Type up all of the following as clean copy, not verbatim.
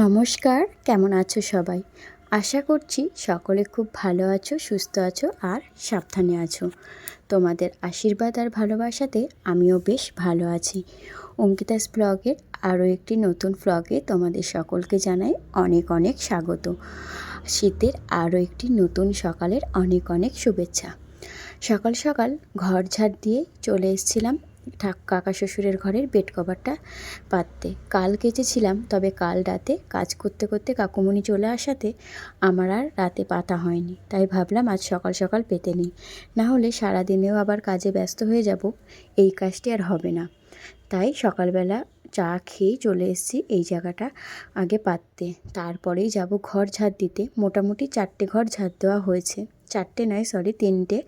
নমস্কার, কেমন আছো সবাই? আশা করছি সকলে খুব ভালো আছো, সুস্থ আছো আর সাবধানে আছো। তোমাদের আশীর্বাদ আর ভালোবাসাতে আমিও বেশ ভালো আছি। অঙ্কিতাস ব্লগের আরও একটি নতুন ব্লগে তোমাদের সকলকে জানাই অনেক অনেক স্বাগত। শীতের আরও একটি নতুন সকালের অনেক অনেক শুভেচ্ছা। সকাল সকাল ঘর ঝাড় দিয়ে চলে এসেছিলাম কাকা শ্বশুরের ঘরের বেড কভারটা পাততে। কাল কেচেছিলাম, তবে কাল রাতে কাজ করতে করতে কাকুমণি চলে আসাতে আমার আর রাতে পাতা হয়নি। তাই ভাবলাম আজ সকাল সকাল পেতে নিই, না হলে সারাদিনেও আবার কাজে ব্যস্ত হয়ে যাব, এই কাজটি আর হবে না। তাই সকালবেলা চা খেয়ে চলে এসেছি এই জায়গাটা আগে পাততে, তারপরেই যাব ঘর ঝাড় দিতে। মোটামুটি 4টে ঘর ঝাড় দেওয়া হয়েছে, 4টে নয় সরি 3টে।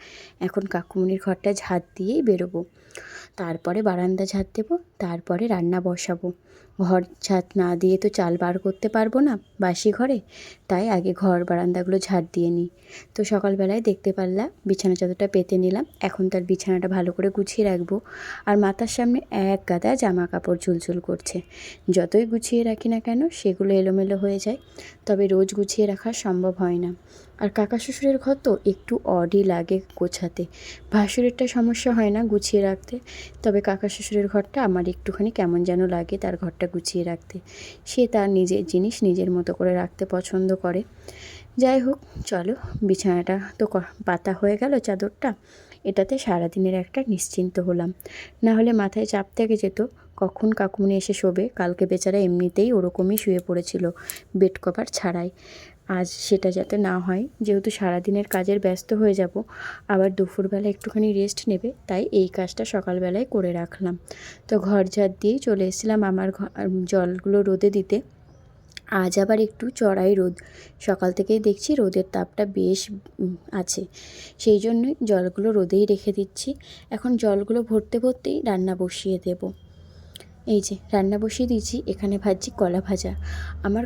এখন কাকুমণির ঘরটা ঝাড় দিয়েই বেরোবো, তারপরে বারান্দা ঝাড় দেবো, তারপরে রান্না বসাবো। ঘর ঝাড় না দিয়ে তো চাল বার করতে পারবো না বাসি ঘরে, তাই আগে ঘর বারান্দাগুলো ঝাড় দিয়ে নিই। তো সকালবেলায় দেখতে পারলাম বিছানা চাদরটা পেতে নিলাম। এখন তার বিছানাটা ভালো করে গুছিয়ে রাখবো। আর মাথার সামনে এক গাদা জামা কাপড় ঝুলঝুল করছে। যতই গুছিয়ে রাখি না কেন সেগুলো এলোমেলো হয়ে যায়, তবে রোজ গুছিয়ে রাখা সম্ভব হয় না। আর কাকা শ্বশুরের ঘর তো একটু অডই লাগে গোছাতে। ভাসুরেরটা সমস্যা হয় না গুছিয়ে রাখতে, তবে কাকা শ্বশুরের ঘরটা আমার একটুখানি কেমন যেন লাগে তার ঘরটা গুছিয়ে রাখতে। সে তার নিজের জিনিস নিজের মতো করে রাখতে পছন্দ করে। যাই হোক, চলো, বিছানাটা তো পাতা হয়ে গেল, চাদরটা, এটাতে সারাদিনের একটা নিশ্চিন্ত হলাম। না হলে মাথায় চাপ থেকে যেত কখন কাকুমনি এসে শোবে। কালকে বেচারা এমনিতেই ওরকমই শুয়ে পড়েছিল বেড কভার ছাড়াই। আজ সেটা যাতে না হয়, যেহেতু সারাদিনের কাজের ব্যস্ত হয়ে যাব, আবার দুপুরবেলা একটুখানি রেস্ট নেবে, তাই এই কাজটা সকালবেলায় করে রাখলাম। তো ঘর ঝাড় দিয়েই চলে এসেছিলাম আমার জলগুলো রোদে দিতে। আজ আবার একটু চড়াই রোদ, সকাল থেকেই দেখছি রোদের তাপটা বেশ আছে, সেই জন্যই জলগুলো রোদেই রেখে দিচ্ছি। এখন জলগুলো ভরতে ভরতেই রান্না বসিয়ে দেবো। এই যে রান্না বসিয়ে দিয়েছি, এখানে ভাজছি কলা ভাজা। আমার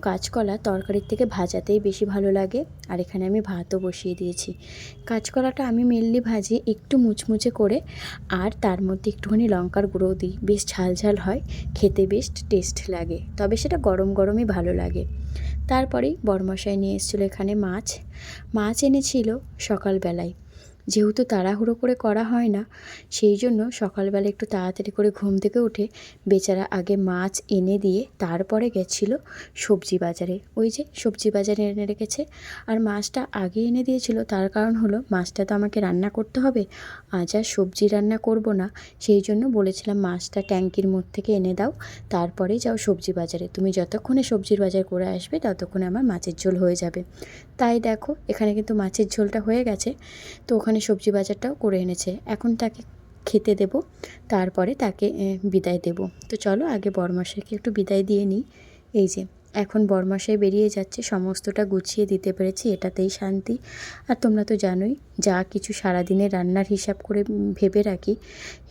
কাঁচকলা তরকারির থেকে ভাজাতেই বেশি ভালো লাগে। আর এখানে আমি ভাতও বসিয়ে দিয়েছি। কাঁচকলাটা আমি মেনলি ভাজি একটু মুচমুচে করে, আর তার মধ্যে একটুখানি লঙ্কার গুঁড়ো দিই, বেশ ঝাল ঝাল হয়, খেতে বেশ টেস্ট লাগে, তবে সেটা গরম গরমই ভালো লাগে। তারপরেই বড়মশাই নিয়ে এসেছিলো এখানে মাছ এনেছিল সকালবেলায়। যেহেতু তাড়াহুড়ো করে করা হয় না, সেই জন্য সকালবেলা একটু তাড়াতাড়ি করে ঘুম থেকে উঠে বেচারা আগে মাছ এনে দিয়ে তারপরে গেছিলো সবজি বাজারে। ওই যে সবজি বাজারে এনে রেখেছে। আর মাছটা আগে এনে দিয়েছিল, তার কারণ হলো মাছটা তো আমাকে রান্না করতে হবে, আজ আর সবজি রান্না করব না। সেই জন্য বলেছিলাম মাছটা ট্যাঙ্কির মধ্যে থেকে এনে দাও, তারপরে যাও সবজি বাজারে, তুমি যতক্ষণে সবজির বাজার করে আসবে ততক্ষণে আমার মাছের ঝোল হয়ে যাবে। তাই দেখো এখানে কিন্তু মাছের ঝোলটা হয়ে গেছে। তো ওখানে সবজি বাজারটাও করে এনেছে, এখন তাকে খেতে দেব, তারপরে তাকে বিদায় দেব। তো চলো আগে বড়মশাইকে একটু বিদায় দিয়ে নিই। এই যে এখন বড়মশাই বেরিয়ে যাচ্ছে, সমস্তটা গুছিয়ে দিতে পেরেছি, এটাতেই শান্তি। আর তোমরা তো জানোই, যা কিছু সারাদিনের রান্নার হিসাব করে ভেবে রাখি,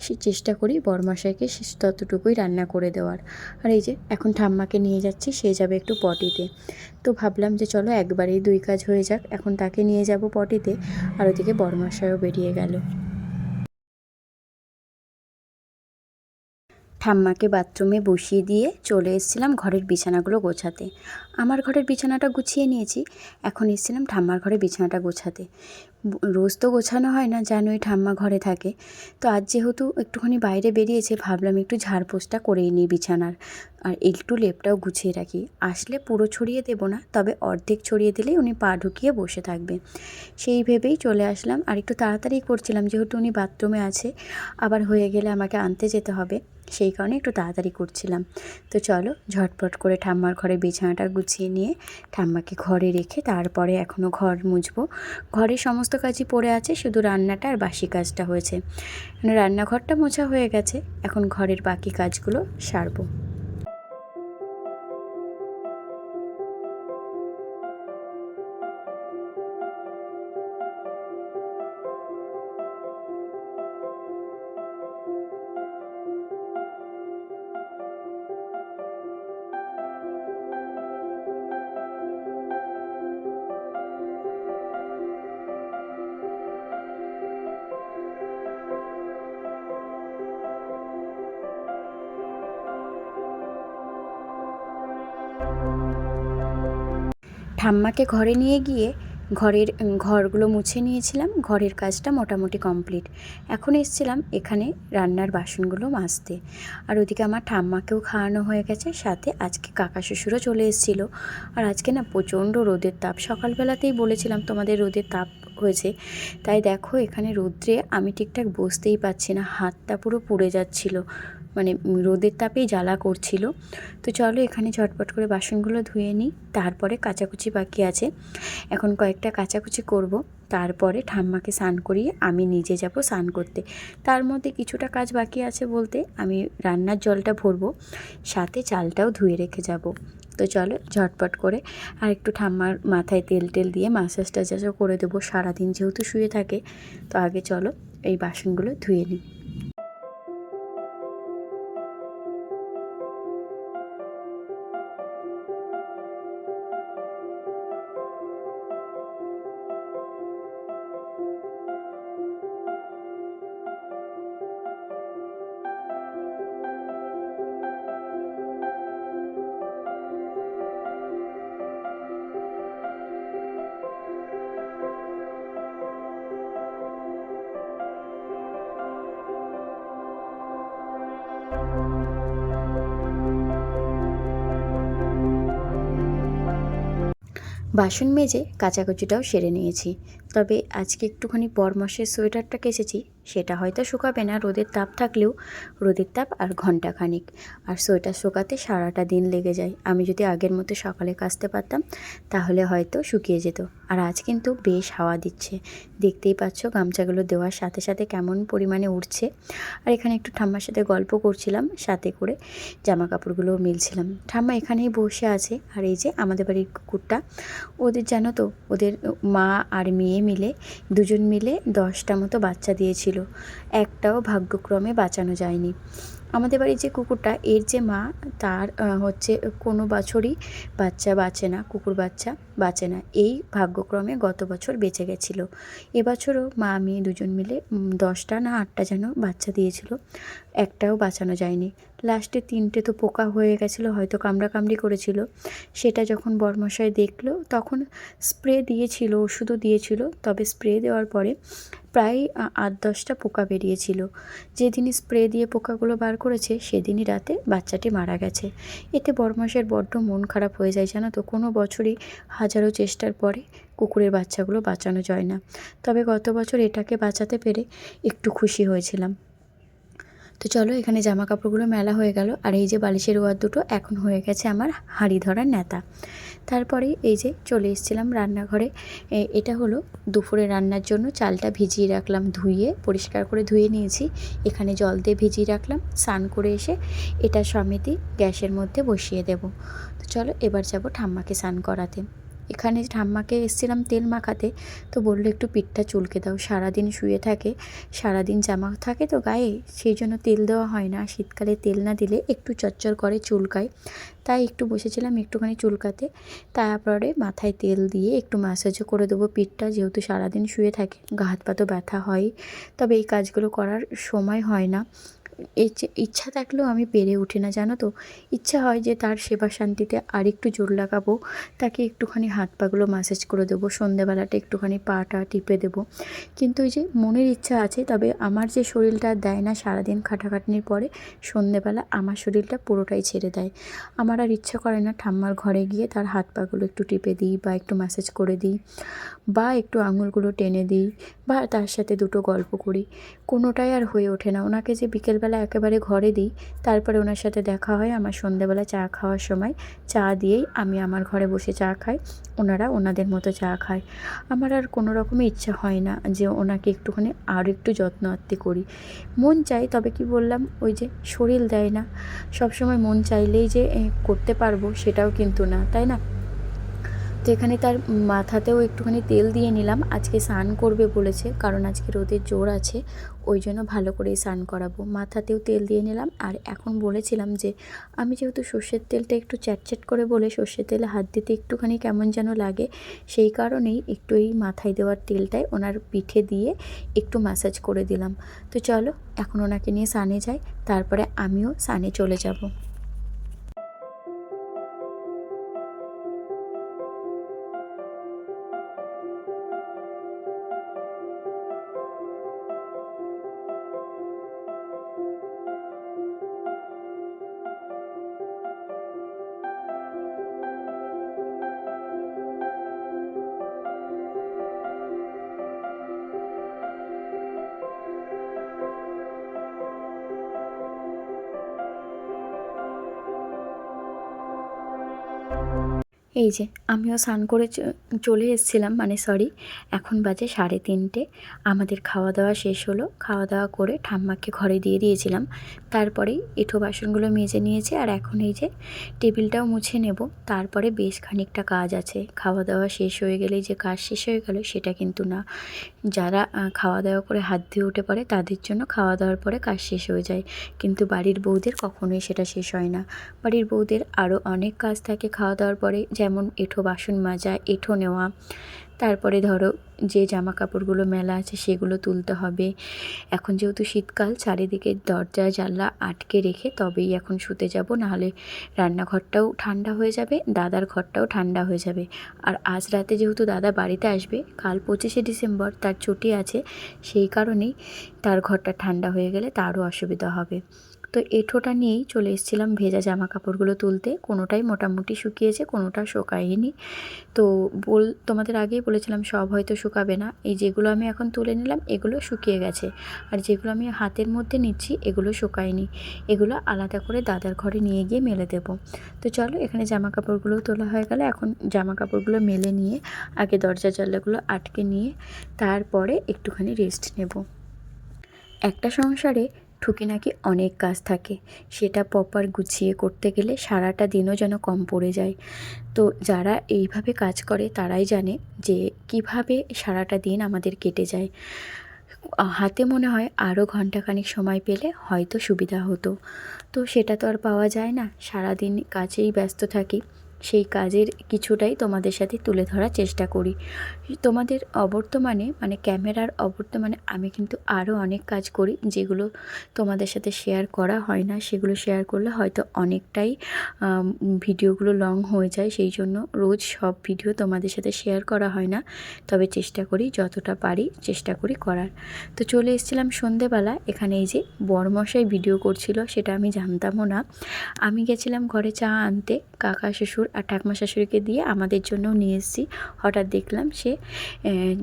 সে চেষ্টা করি বড়মশাইকে ততটুকুই রান্না করে দেওয়ার। আর এই যে এখন ঠাম্মাকে নিয়ে যাচ্ছি, সে যাবে একটু পটিতে। তো ভাবলাম যে চলো একবারেই 2 কাজ হয়ে যাক, এখন তাকে নিয়ে যাব পটিতে, আর ওদিকে বড়মশাইও বেরিয়ে গেল। ঠাম্মাকে বাথরুমে বসিয়ে দিয়ে চলে এসেছিলাম ঘরের বিছানাগুলো গোছাতে। আমার ঘরের বিছানাটা গুছিয়ে নিয়েছি, এখন এসেছিলাম ঠাম্মার ঘরে বিছানাটা গোছাতে। রোজ তো গোছানো হয় না, জানোই ঠাম্মা ঘরে থাকে। তো আজ যেহেতু একটুখানি বাইরে বেরিয়েছে, ভাবলাম একটু ঝাড়পোছটা করেই নিই বিছানার, আর একটু লেপটাও গুছিয়ে রাখি। আসলে পুরো ছড়িয়ে দেবো না, তবে অর্ধেক ছড়িয়ে দিলেই উনি পা ঢুকিয়ে বসে থাকবে, সেই ভেবেই চলে আসলাম। আর একটু তাড়াতাড়ি করছিলাম, যেহেতু উনি বাথরুমে আছে, আবার হয়ে গেলে আমাকে আনতে যেতে হবে, সেই কারণে একটু তাড়াতাড়ি করছিলাম। তো চলো ঝটপট করে ঠাম্মার ঘরে বিছানাটা গুছিয়ে নিয়ে ঠাম্মাকে ঘরে রেখে তারপরে এখনও ঘর মুছবো। ঘরের সমস্ত কাজই পড়ে আছে, শুধু রান্নাটা আর বাসি কাজটা হয়েছে। মানে রান্নাঘরটা মোছা হয়ে গেছে, এখন ঘরের বাকি কাজগুলো সারবো। ঠাম্মাকে ঘরে নিয়ে গিয়ে ঘরগুলো মুছে নিয়েছিলাম। ঘরের কাজটা মোটামুটি কমপ্লিট। এখন এসেছিলাম এখানে রান্নার বাসনগুলো মাজতে। আর ওদিকে আমার ঠাম্মাকেও খাওয়ানো হয়ে গেছে, সাথে আজকে কাকা শ্বশুরও চলে এসেছিলো। আর আজকে না প্রচণ্ড রোদের তাপ, সকালবেলাতেই বলেছিলাম তোমাদের রোদের তাপ হয়েছে। তাই দেখো এখানে রোদ্রে আমি ঠিকঠাক বসতেই পারছি না, হাতটা পুরো পুড়ে যাচ্ছিলো, মানে রোদের তাপেই জ্বালা করছিল। তো চলো এখানে ঝটপট করে বাসনগুলো ধুয়ে নিই, তারপরে কাচাকুচি বাকি আছে। এখন কয়েকটা কাচাকুচি করব, তারপরে ঠাম্মাকে স্নান করিয়ে আমি নিজে যাব স্নান করতে। তার মধ্যে কিছুটা কাজ বাকি আছে বলতে আমি রান্নার জলটা ভরবো, সাথে চালটাও ধুয়ে রেখে যাব। তো চলো ঝটপট করে আর একটু ঠাম্মার মাথায় তেল টেল দিয়ে মাসাজ টাসাজও করে দেবো, সারাদিন যেহেতু শুয়ে থাকে। তো আগে চলো এই বাসনগুলো ধুয়ে নিই। বাসন মেজে কাচাকুচিটাও সেরে নিয়েছি। তবে আজকে একটুখানি বরমশের সোয়েটারটা কেচেছি, সেটা হয়তো শুকাবে না রোদের তাপ থাকলেও, রোদের তাপ আর ঘণ্টাখানিক, আর সোয়েটার শুকাতে সারাটা দিন লেগে যায়। আমি যদি আগের মতো সকালে কাচতে পারতাম তাহলে হয়তো শুকিয়ে যেত। আর আজ কিন্তু বেশ হাওয়া দিচ্ছে, দেখতেই পাচ্ছ গামছাগুলো দেওয়ার সাথে সাথে কেমন পরিমাণে উঠছে। আর এখানে একটু ঠাম্মার সাথে গল্প করছিলাম, সাথে করে জামা কাপড়গুলোও মিলছিলাম। ঠাম্মা এখানেই বসে আছে। আর এই যে আমাদের বাড়ির কুকুরটা, ওদের জানো তো, ওদের মা আর মেয়ে মিলে দুজন মিলে 10টা মতো বাচ্চা দিয়েছিল, একটাও ভাগ্যক্রমে বাঁচানো যায়নি। আমাদের বাড়ির যে কুকুরটা, এর যে মা, তার হচ্ছে কোনো বছরই বাচ্চা বাঁচে না, কুকুর বাচ্চা বাঁচে না। এই ভাগ্যক্রমে গত বছর বেঁচে গেছিলো। এবছরও মা মেয়ে দুজন মিলে 10টা না 8টা যেন বাচ্চা দিয়েছিল, একটাও বাঁচানো যায়নি। লাস্টে 3টে তো পোকা হয়ে গেছিলো, হয়তো কামড়াকামড়ি করেছিল। সেটা যখন বরমশাই দেখলো তখন স্প্রে দিয়েছিল, ওষুধও দিয়েছিল, তবে স্প্রে দেওয়ার পরে প্রায় 8-10টা পোকা বেরিয়েছিল। যেদিনই স্প্রে দিয়ে পোকাগুলো বার করেছে সেদিনই রাতে বাচ্চাটি মারা গেছে। এতে বরমশাইয়ের বড্ড মন খারাপ হয়ে যায় জানো তো। কোনো বছরই হাজারো চেষ্টার পরে কুকুরের বাচ্চাগুলো বাঁচানো যায় না, তবে গত বছর এটাকে বাঁচাতে পেরে একটু খুশি হয়েছিলাম। তো চলো এখানে জামা কাপড়গুলো মেলা হয়ে গেল। আর এই যে বালিশের ওয়ার দুটো এখন হয়ে গেছে আমার হাঁড়ি ধরার নেতা। তারপরে এই যে চলে এসেছিলাম রান্নাঘরে। এটা হলো দুপুরে রান্নার জন্য চালটা ভিজিয়ে রাখলাম, ধুয়ে পরিষ্কার করে ধুয়ে নিয়েছি। এখানে জল দিয়ে ভিজিয়ে রাখলাম, স্নান করে এসে এটা সমেতই গ্যাসের মধ্যে বসিয়ে দেব। তো চলো এবার যাব ঠাম্মাকে স্নান করাতে। এখানে ঠাম্মাকে এসেছিলাম তেল মাখাতে, তো বললো একটু পিঠটা চুলকে দাও, সারাদিন শুয়ে থাকে, সারাদিন জামা থাকে তো গায়ে, সেই জন্য তেল দেওয়া হয় না। শীতকালে তেল না দিলে একটু চচ্চর করে চুলকায়, তাই একটু বসেছিলাম একটুখানি চুলকাতে। তারপরে মাথায় তেল দিয়ে একটু ম্যাসাজও করে দেবো পিঠটা, যেহেতু সারাদিন শুয়ে থাকে, গা হাত পা তো ব্যথা হয়। তবে এই কাজগুলো করার সময় হয় না, ইচ্ছা থাকলেও আমি পেরে উঠি না জানো তো। ইচ্ছা হয় যে তার সেবা শান্তিতে আর একটু জোর লাগাবো, তাকে একটুখানি হাত পাগুলো ম্যাসাজ করে দেবো, সন্ধেবেলাটা একটুখানি পাটা টিপে দেবো, কিন্তু ওই যে মনের ইচ্ছা আছে। তবে আমার যে শরীরটা দেয় না, সারাদিন খাটাখাটনির পরে সন্ধেবেলা আমার শরীরটা পুরোটাই ছেড়ে দেয়। আমার আর ইচ্ছা করে না ঠাম্মার ঘরে গিয়ে তার হাত পাগুলো একটু টিপে দিই, বা একটু ম্যাসাজ করে দিই, বা একটু আঙুলগুলো টেনে দিই, বা তার সাথে দুটো গল্প করি। কোনোটাই আর হয়ে ওঠে না। ওনাকে যে বিকেলবেলা একেবারে ঘরে দিই, তারপরে ওনার সাথে দেখা হয় আমার সন্ধেবেলা চা খাওয়ার সময়, চা দিয়েই আমি আমার ঘরে বসে চা খাই, ওনারা ওনাদের মতো চা খায়। আমার আর কোনো রকমই ইচ্ছা হয় না যে ওনাকে একটুখানি আর একটু যত্ন আত্তি করি। মন চাই, তবে কি বললাম, ওই যে শরীর দেয় না। সবসময় মন চাইলেই যে করতে পারবো সেটাও কিন্তু না, তাই না? তো এখানে তার মাথাতেও একটুখানি তেল দিয়ে নিলাম, আজকে স্নান করবে বলেছে, কারণ আজকে রোদের জোর আছে, ওই জন্য ভালো করে স্নান করাবো। মাথাতেও তেল দিয়ে নিলাম। আর এখন বলেছিলাম যে আমি যেহেতু সর্ষের তেলটা একটু চ্যাটচ্যাট করে বলে সর্ষের তেলে হাত দিতে একটুখানি কেমন যেন লাগে, সেই কারণেই একটু এই মাথায় দেওয়ার তেলটাই ওনার পিঠে দিয়ে একটু ম্যাসাজ করে দিলাম। তো চলো এখন ওনাকে নিয়ে স্নানে যাই, তারপরে আমিও স্নানে চলে যাব। এই যে আমিও স্নান করে চলে এসেছিলাম, মানে সরি, এখন বাজে 3:30। আমাদের খাওয়া দাওয়া শেষ হলো। খাওয়া দাওয়া করে ঠাম্মাকে ঘরে দিয়ে দিয়েছিলাম। তারপরেই এঁঠো বাসনগুলো মেজে নিয়েছি, আর এখন এই যে টেবিলটাও মুছে নেব। তারপরে বেশ খানিকটা কাজ আছে। খাওয়া দাওয়া শেষ হয়ে গেলেই যে কাজ শেষ হয়ে গেল সেটা কিন্তু না। যারা খাওয়া দাওয়া করে হাত ধুয়ে উঠে পড়ে তাদের জন্য খাওয়া দাওয়ার পরে কাজ শেষ হয়ে যায়, কিন্তু বাড়ির বউদের কখনোই সেটা শেষ হয় না। বাড়ির বউদের আরও অনেক কাজ থাকে খাওয়া দাওয়ার পরে, যেমন এঁঠো বাসন মাজা, এঁঠো নেওয়া, তারপরে ধরো যে জামা কাপড়গুলো মেলা আছে সেগুলো তুলতে হবে। এখন যেহেতু শীতকাল, চারিদিকে দরজা জানলা আটকে রেখে তবেই এখন শুতে যাব, নাহলে রান্নাঘরটাও ঠান্ডা হয়ে যাবে, দাদার ঘরটাও ঠান্ডা হয়ে যাবে। আর আজ রাতে যেহেতু দাদা বাড়িতে আসবে, কাল 25শে ডিসেম্বর তার ছুটি আছে, সেই কারণেই তার ঘরটা ঠান্ডা হয়ে গেলে তারও অসুবিধা হবে। তো এঁঠোটা নিয়েই চলে এসেছিলাম ভেজা জামা কাপড়গুলো তুলতে। কোনোটাই মোটামুটি শুকিয়েছে, কোনোটা শুকায়নি। তো তোমাদের আগেই বলেছিলাম সব হয়তো শুকাবে না। এই যেগুলো আমি এখন তুলে নিলাম এগুলো শুকিয়ে গেছে, আর যেগুলো আমি হাতের মধ্যে নিচ্ছি এগুলো শুকায়নি। এগুলো আলাদা করে দাদার ঘরে নিয়ে গিয়ে মেলে দেবো। তো চলো, এখানে জামা কাপড়গুলোও তোলা হয়ে গেল। এখন জামা কাপড়গুলো মেলে নিয়ে আগে দরজা জানলাগুলো আটকে নিয়ে তারপরে একটুখানি রেস্ট নেব। একটা সংসারে টুকিনাকি অনেক কাজ থাকে, সেটা প্রপার গুছিয়ে করতে গেলে সারাটা দিনও যেন কম পড়ে যায়। তো যারা এইভাবে কাজ করে তারাই জানে যে কিভাবে সারাটা দিন আমাদের কেটে যায়। হাতে মনে হয় আরও ঘন্টাখানিক সময় পেলে হয়তো সুবিধা হতো, তো সেটা তো আর পাওয়া যায় না। সারাদিন কাজেই ব্যস্ত থাকি, সেই কাজের কিছুটাই তোমাদের সাথে তুলে ধরার চেষ্টা করি। তোমাদের অবর্তমানে, মানে ক্যামেরার অবর্তমানে আমি কিন্তু আরও অনেক কাজ করি, যেগুলো তোমাদের সাথে শেয়ার করা হয় না। সেগুলো শেয়ার করলে হয়তো অনেকটাই ভিডিওগুলো লং হয়ে যায়, সেই জন্য রোজ সব ভিডিও তোমাদের সাথে শেয়ার করা হয় না। তবে চেষ্টা করি, যতটা পারি চেষ্টা করি করার। তো চলে এসেছিলাম সন্ধেবেলা। এখানে এই যে বড়মশাই ভিডিও করছিল, সেটা আমি জানতামও না। আমি গেছিলাম ঘরে চা আনতে, কাকা শ্বশুর আর ঠাকুমা শাশুড়িকে দিয়ে আমাদের জন্যও নিয়ে এসেছি। হঠাৎ দেখলাম সে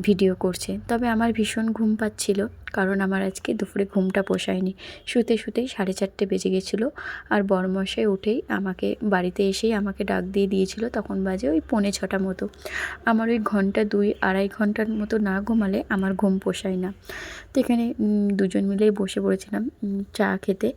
ভিডিও করছে। তবে আমার ভীষণ ঘুম পাচ্ছিল, কারণ আমার আজকে দুপুরে ঘুমটা পোষায়নি। শুতে শুতেই 4:30 বেজে গেছিলো। আর বড়মশাই উঠেই আমাকে বাড়িতে এসেই আমাকে ডাক দিয়ে দিয়েছিল, তখন বাজে ওই 5:45 মতো। আমার ওই ঘন্টা 2-2.5 ঘন্টার মতো না ঘুমালে আমার ঘুম পোষায় না। তো এখানে দুজন মিলেই বসে পড়েছিলাম চা খেতে।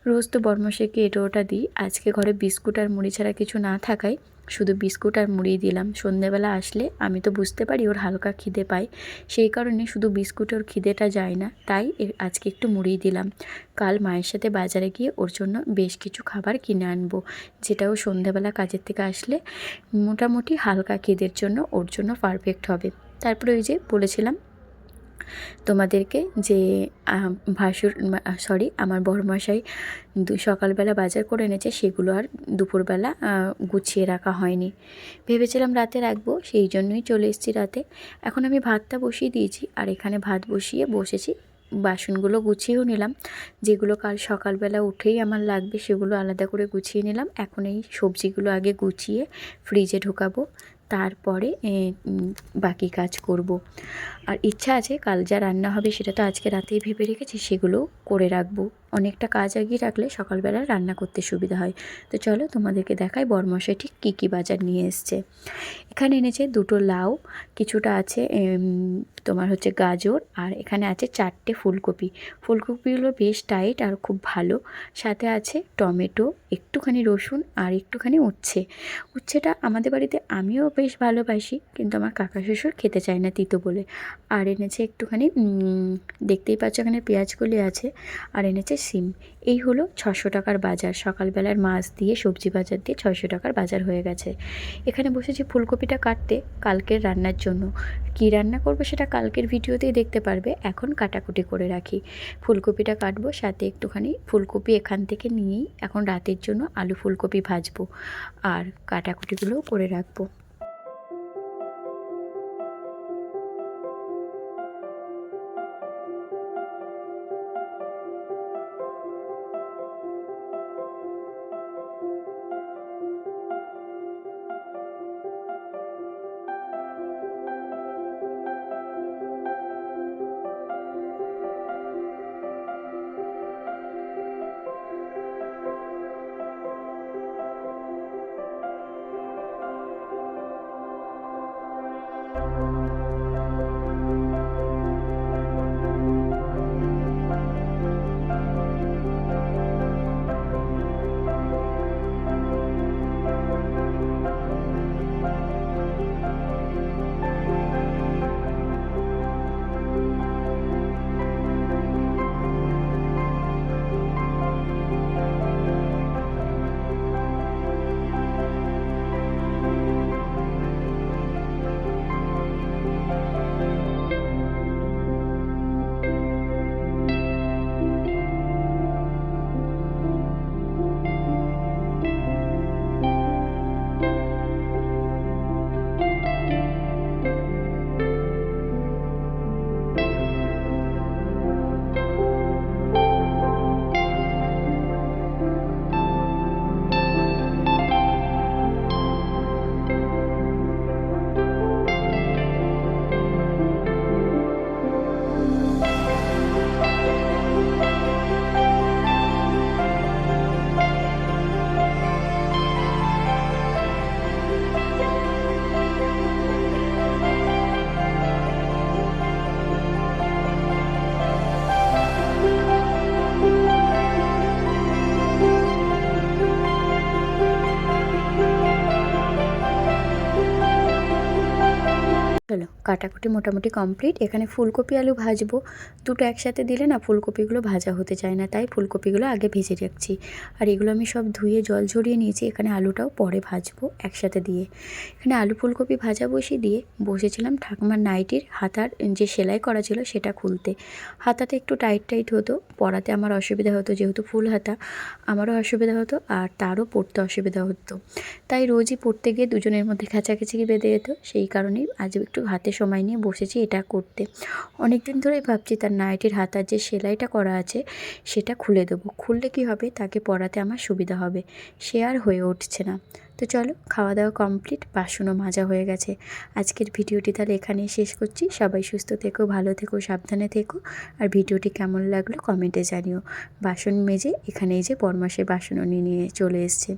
রোজ তো বড়মশাইকে এটা ওটা দিই, আজকে ঘরে বিস্কুট আর মুড়ি ছাড়া কিছু না থাকায় শুধু বিস্কুট আর মুড়ি দিলাম। সন্ধ্যেবেলা আসলে আমি তো বুঝতে পারি ওর হালকা খিদে পায়, সেই কারণে শুধু বিস্কুট ওর খিদেটা যায় না, তাই আজকে একটু মুড়ি দিলাম। কাল মায়ের সাথে বাজারে গিয়ে ওর জন্য বেশ কিছু খাবার কিনে আনবো, যেটাও সন্ধ্যেবেলা কাজের থেকে আসলে মোটামুটি হালকা খিদের জন্য ওর জন্য পারফেক্ট হবে। তারপরে ওই যে বলেছিলাম তোমাদেরকে যে আমার বড়মশাই সকালবেলা বাজার করে এনেছে, সেগুলো আর দুপুরবেলা গুছিয়ে রাখা হয়নি। ভেবেছিলাম রাতে রাখবো, সেই জন্যই চলে এসেছি রাতে। এখন আমি ভাতটা বসিয়ে দিয়েছি, আর এখানে ভাত বসিয়ে বসেছি। বাসনগুলো গুছিয়েও নিলাম, যেগুলো কাল সকালবেলা উঠেই আমার লাগবে সেগুলো আলাদা করে গুছিয়ে নিলাম। এখন এই সবজিগুলো আগে গুছিয়ে ফ্রিজে ঢোকাবো, তারপরে বাকি কাজ করব। আর ইচ্ছা আছে কাল যা রান্না হবে সেটা তো আজকে রাতেই ভেবে রেখেছি, সেগুলোও করে রাখবো। অনেকটা কাজ এগিয়ে রাখলে সকালবেলা রান্না করতে সুবিধা হয়। তো চলো তোমাদেরকে দেখাই বড়মশাই ঠিক কী কী বাজার নিয়ে এসছে। এখানে এনেছে 2টো লাউ, কিছুটা আছে তোমার হচ্ছে গাজর, আর এখানে আছে 4টে ফুলকপি। ফুলকপিগুলো বেশ টাইট আর খুব ভালো। সাথে আছে টমেটো, একটুখানি রসুন আর একটুখানি উচ্ছে। উচ্ছেটা আমাদের বাড়িতে আমিও বেশ ভালোবাসি, কিন্তু আমার কাকা শ্বশুর খেতে চায় না তিতো বলে। আর এনেছে একটুখানি দেখতেই পাচ্ছ এখানে পেঁয়াজকলি আছে, আর এনেছে সিম। এই হলো 600 টাকার বাজার। সকালবেলার মাছ দিয়ে সবজি বাজার দিয়ে 600 টাকার বাজার হয়ে গেছে। এখানে বসেছি ফুলকপিটা কাটতে কালকের রান্নার জন্য। কী রান্না করব সেটা কালকের ভিডিওতেই দেখতে পারবে, এখন কাটাকুটি করে রাখি। ফুলকপিটা কাটবো, সাথে একটুখানি ফুলকপি এখান থেকে নিয়েই এখন রাতের জন্য আলু ফুলকপি ভাজবো, আর কাটাকুটিগুলোও করে রাখবো। কাটাকুটি মোটামুটি কমপ্লিট। এখানে ফুলকপি আলু ভাজবো, দুটো একসাথে দিলে না ফুলকপিগুলো ভাজা হতে চায় না, তাই ফুলকপিগুলো আগে ভেজে রাখছি। আর এগুলো আমি সব ধুয়ে জল ঝরিয়ে নিয়েছি। এখানে আলুটাও পরে ভাজবো একসাথে দিয়ে। এখানে আলু ফুলকপি ভাজা বসিয়ে দিয়ে বসেছিলাম ঠাকুমার নাইটির হাতার যে সেলাই করা ছিল সেটা খুলতে। হাতাটা একটু টাইট টাইট হতো, পরাতে আমার অসুবিধা হতো, যেহেতু ফুল হাতা আমারও অসুবিধা হতো আর তারও পরতে অসুবিধা হতো। তাই রোজই পরতে গিয়ে দুজনের মধ্যে খেঁচাখেচি বেঁধে যেত। সেই কারণেই আজ একটু হাতে সময় নিয়ে বসেছি এটা করতে। অনেক দিন ধরেই ভাবছি তার নাইটির হাতার যে সেলাইটা করা আছে সেটা খুলে দেবো। খুললে কী হবে, তাকে পরাতে আমার সুবিধা হবে। সে আর হয়ে উঠছে না। তো চলো, খাওয়া দাওয়া কমপ্লিট, বাসনও মাজা হয়ে গেছে। আজকের ভিডিওটি তাহলে এখানেই শেষ করছি। সবাই সুস্থ থেকো, ভালো থেকো, সাবধানে থেকো। আর ভিডিওটি কেমন লাগলো কমেন্টে জানিও। বাসন মেজে এখানে এই যে বরমাসের বাসনও নিয়ে চলে এসছে।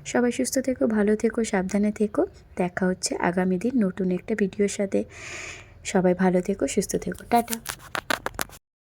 সবাই সুস্থ থেকো, ভালো থেকো, সাবধানে থেকো। দেখা হচ্ছে আগামী দিন নতুন একটা ভিডিওর সাথে। সবাই ভালো থেকো, সুস্থ থেকো, টাটা।